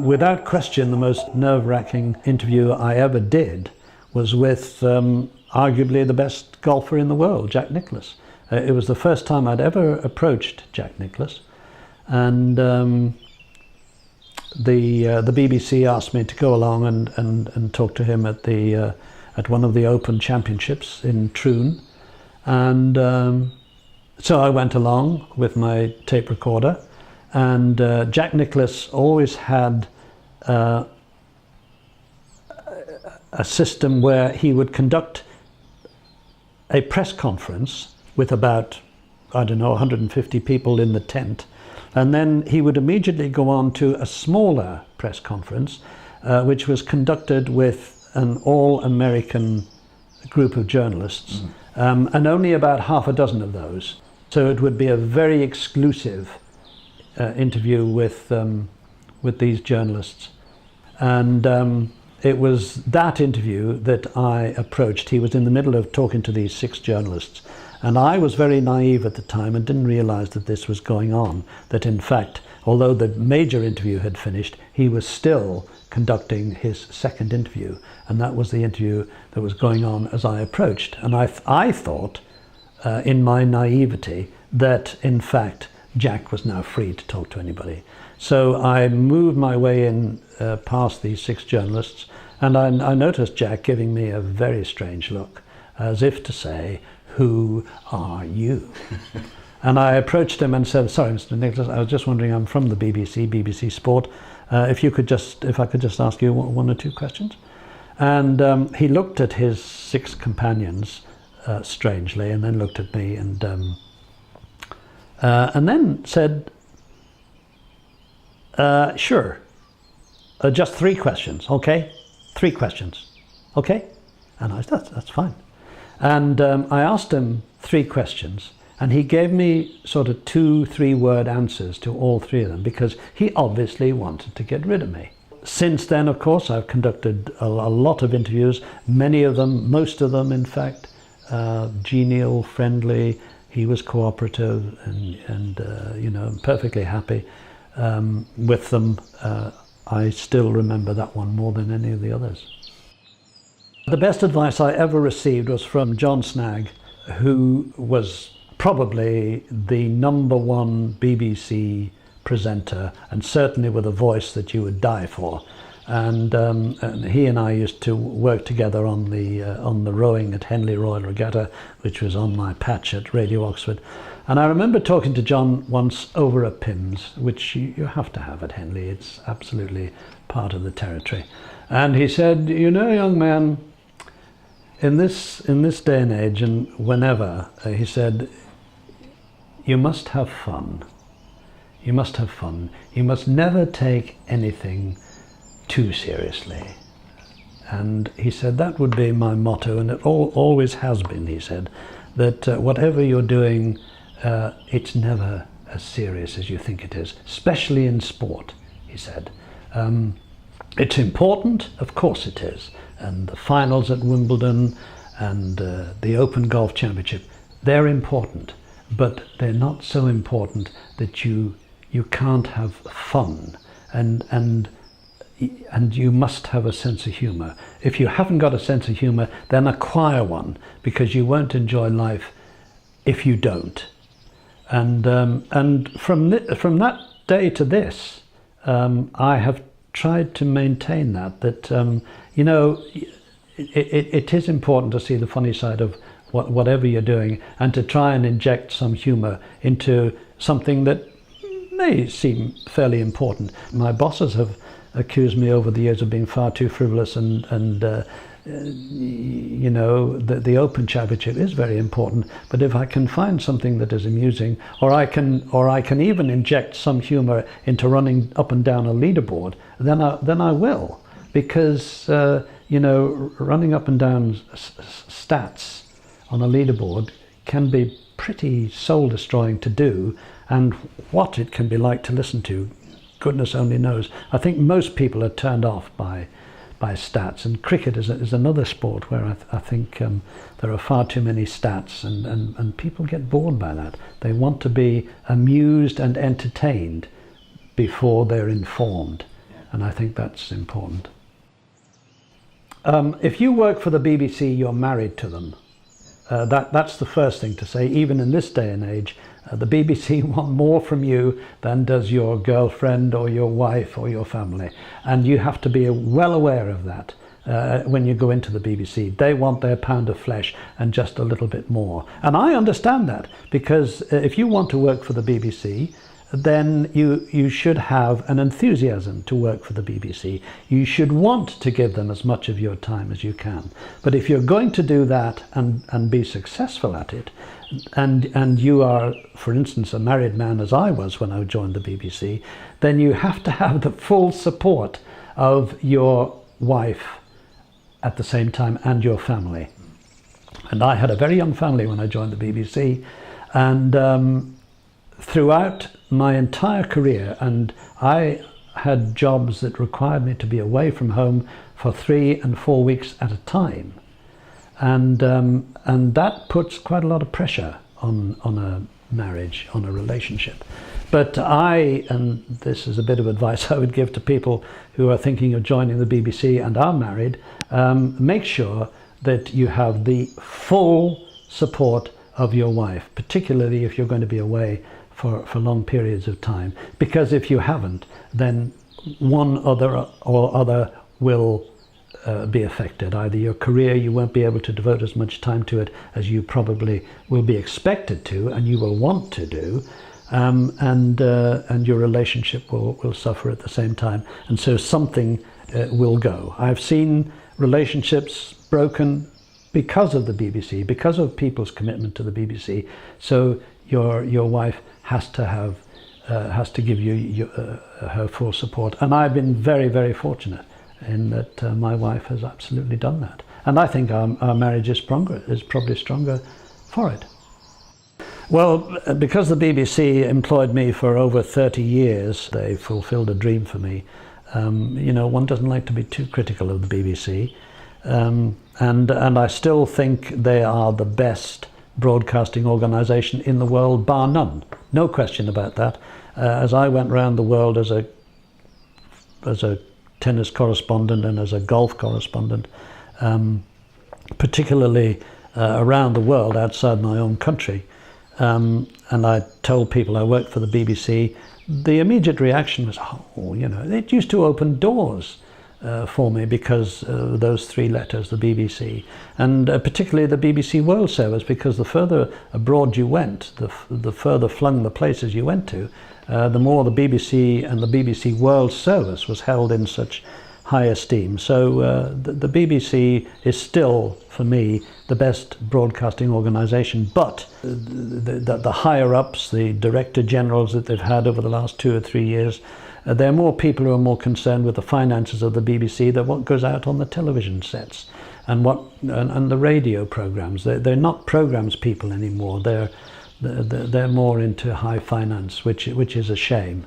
Without question, the most nerve-wracking interview I ever did was with arguably the best golfer in the world, Jack Nicklaus. It was the first time I'd ever approached Jack Nicklaus, and the BBC asked me to go along and talk to him at one of the Open Championships in Troon, and so I went along with my tape recorder, and Jack Nicklaus always had a system where he would conduct a press conference with about, I don't know, 150 people in the tent, and then he would immediately go on to a smaller press conference which was conducted with an all-American group of journalists, and only about half a dozen of those. So it would be a very exclusive interview with these journalists, and it was that interview that I approached. He was in the middle of talking to these 6 journalists, and I was very naive at the time and didn't realize that this was going on, that in fact, although the major interview had finished, he was still conducting his second interview, and that was the interview that was going on as I approached. And I thought, in my naivety, that in fact Jack was now free to talk to anybody. So I moved my way in past these 6 journalists, and I noticed Jack giving me a very strange look, as if to say, "Who are you?" And I approached him and said, "Sorry, Mr. Nicklaus, I was just wondering, I'm from the BBC Sport. If I could just ask you 1 or 2 questions." And he looked at his 6 companions strangely, and then looked at me, and then said, "Sure, just 3 questions, okay? 3 questions, okay?" And I said, that's fine. And I asked him 3 questions, and he gave me sort of 2-3 word answers to all 3 of them, because he obviously wanted to get rid of me. Since then, of course, I've conducted a lot of interviews, many of them, most of them in fact, genial, friendly. He was cooperative and you know, perfectly happy with them. I still remember that one more than any of the others. The best advice I ever received was from John Snagg, who was probably the #1 BBC presenter, and certainly with a voice that you would die for. And he and I used to work together on the rowing at Henley Royal Regatta, which was on my patch at Radio Oxford. And I remember talking to John once over a Pimm's, which you have to have at Henley. It's absolutely part of the territory. And he said, "You know, young man, in this day and age, and whenever," he said, "you must have fun. You must have fun. You must never take anything too seriously." And he said that would be my motto, and it always has been, he said, that whatever you're doing, it's never as serious as you think it is, especially in sport, he said. It's important, of course it is, and the finals at Wimbledon and the Open Golf Championship, they're important, but they're not so important that you can't have fun, and you must have a sense of humor. If you haven't got a sense of humor, then acquire one, because you won't enjoy life if you don't. And from that day to this, I have tried to maintain that you know, it is important to see the funny side of whatever you're doing, and to try and inject some humor into something that may seem fairly important. My bosses have accused me over the years of being far too frivolous, and you know, the Open Championship is very important, but if I can find something that is amusing, or I can even inject some humor into running up and down a leaderboard, then I will, because you know, running up and down stats on a leaderboard can be pretty soul destroying to do, and what it can be like to listen to, goodness only knows. I think most people are turned off by stats, and cricket is another sport where I think there are far too many stats, and people get bored by that. They want to be amused and entertained before they're informed. and I think that's important. If you work for the BBC, you're married to them. That's the first thing to say. Even in this day and age, the BBC want more from you than does your girlfriend or your wife or your family. And you have to be well aware of that when you go into the BBC. They want their pound of flesh and just a little bit more. And I understand that, because if you want to work for the BBC, then you should have an enthusiasm to work for the BBC. You should want to give them as much of your time as you can. But if you're going to do that and be successful at it, and you are, for instance, a married man, as I was when I joined the BBC, then you have to have the full support of your wife at the same time, and your family. And I had a very young family when I joined the BBC, and throughout my entire career, and I had jobs that required me to be away from home for 3 and 4 weeks at a time, and that puts quite a lot of pressure on a marriage, on a relationship. But and this is a bit of advice I would give to people who are thinking of joining the BBC and are married, make sure that you have the full support of your wife, particularly if you're going to be away for long periods of time. Because if you haven't, then one or other will be affected. Either your career, you won't be able to devote as much time to it as you probably will be expected to, and you will want to do, and your relationship will suffer at the same time, and so something will go. I've seen relationships broken because of the BBC, because of people's commitment to the BBC. So your wife has to give you her full support, and I've been very, very fortunate in that my wife has absolutely done that, and I think our marriage is probably stronger for it. Well, because the BBC employed me for over 30 years, they fulfilled a dream for me. You know, one doesn't like to be too critical of the BBC, and I still think they are the best broadcasting organisation in the world, bar none. No question about that. As I went around the world as a tennis correspondent and as a golf correspondent, particularly around the world outside my own country, and I told people I worked for the BBC, the immediate reaction was, oh, you know, it used to open doors for me because those 3 letters, the BBC, and particularly the BBC World Service, because the further abroad you went, the further flung the places you went to, the more the BBC and the BBC World Service was held in such high esteem. So the BBC is still, for me, the best broadcasting organisation, but the higher-ups, the Director Generals that they've had over the last 2 or 3 years, there are more people who are more concerned with the finances of the BBC than what goes out on the television sets and the radio programmes. They're not programmes people anymore. They're more into high finance, which is a shame.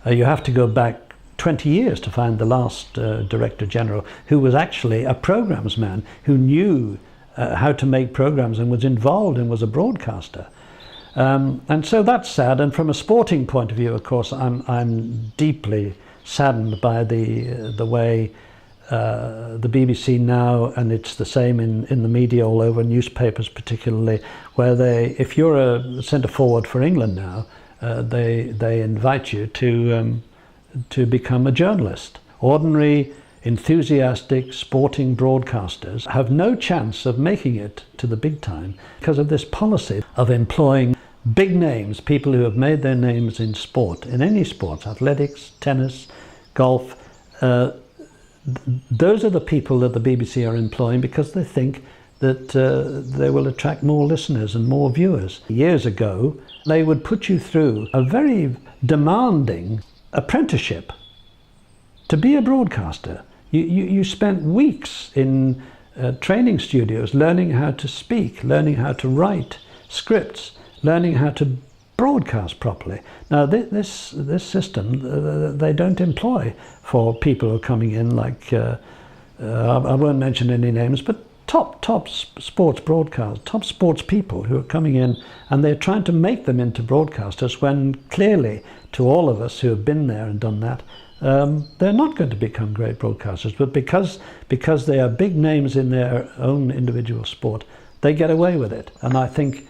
You have to go back 20 years to find the last Director General who was actually a programmes man, who knew how to make programmes and was involved and was a broadcaster. And so that's sad. And from a sporting point of view, of course, I'm deeply saddened by the way the BBC now, and it's the same in the media all over, newspapers particularly, where if you're a centre forward for England now, they invite you to become a journalist. Ordinary, enthusiastic sporting broadcasters have no chance of making it to the big time because of this policy of employing big names, people who have made their names in sport, in any sport, athletics, tennis, golf. Those are the people that the BBC are employing because they think that they will attract more listeners and more viewers. Years ago, they would put you through a very demanding apprenticeship to be a broadcaster. You spent weeks in training studios learning how to speak, learning how to write scripts, learning how to broadcast properly. Now this system they don't employ for people who are coming in like I won't mention any names, but top sports broadcast, top sports people who are coming in, and they're trying to make them into broadcasters when clearly to all of us who have been there and done that, they're not going to become great broadcasters. But because they are big names in their own individual sport, they get away with it. And I think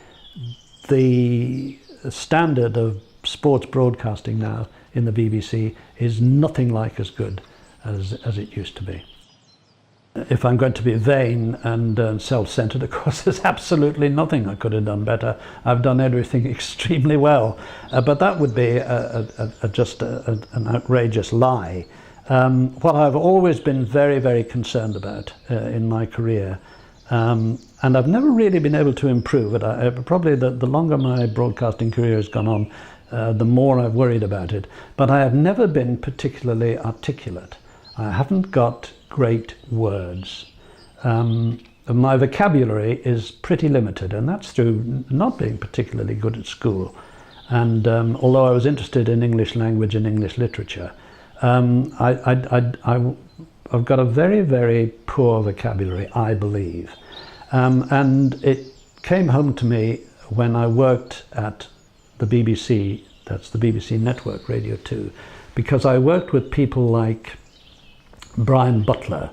the standard of sports broadcasting now in the BBC is nothing like as good as it used to be. If I'm going to be vain and self-centered, of course, there's absolutely nothing I could have done better. I've done everything extremely well. But that would be just an outrageous lie. What I've always been very, very concerned about in my career, and I've never really been able to improve it. Probably the longer my broadcasting career has gone on, the more I've worried about it. But I have never been particularly articulate. I haven't got great words. My vocabulary is pretty limited, and that's through not being particularly good at school. And although I was interested in English language and English literature, I've got a very, very poor vocabulary, I believe. And it came home to me when I worked at the BBC, that's the BBC Network, Radio 2, because I worked with people like Brian Butler,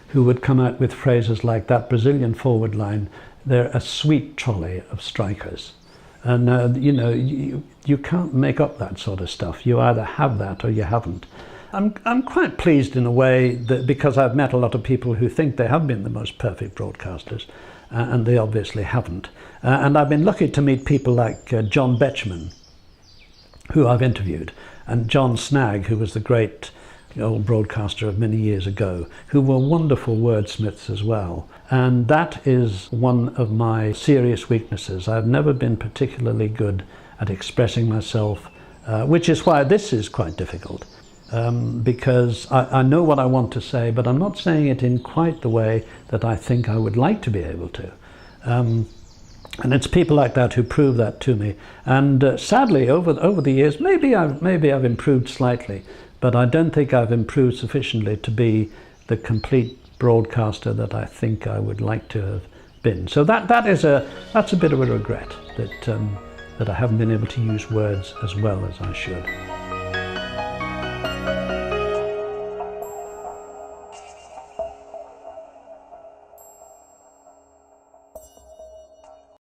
who would come out with phrases like that Brazilian forward line, they're a sweet trolley of strikers. And you know, you can't make up that sort of stuff. You either have that or you haven't. I'm quite pleased in a way that because I've met a lot of people who think they have been the most perfect broadcasters, and they obviously haven't. And I've been lucky to meet people like John Betchman, who I've interviewed, and John Snagg, who was the great old broadcaster of many years ago, who were wonderful wordsmiths as well. And that is one of my serious weaknesses. I've never been particularly good at expressing myself, which is why this is quite difficult. Because I know what I want to say, but I'm not saying it in quite the way that I think I would like to be able to. And it's people like that who prove that to me. And sadly, over the years, maybe I've improved slightly, but I don't think I've improved sufficiently to be the complete broadcaster that I think I would like to have been. So that's a bit of a regret that I haven't been able to use words as well as I should.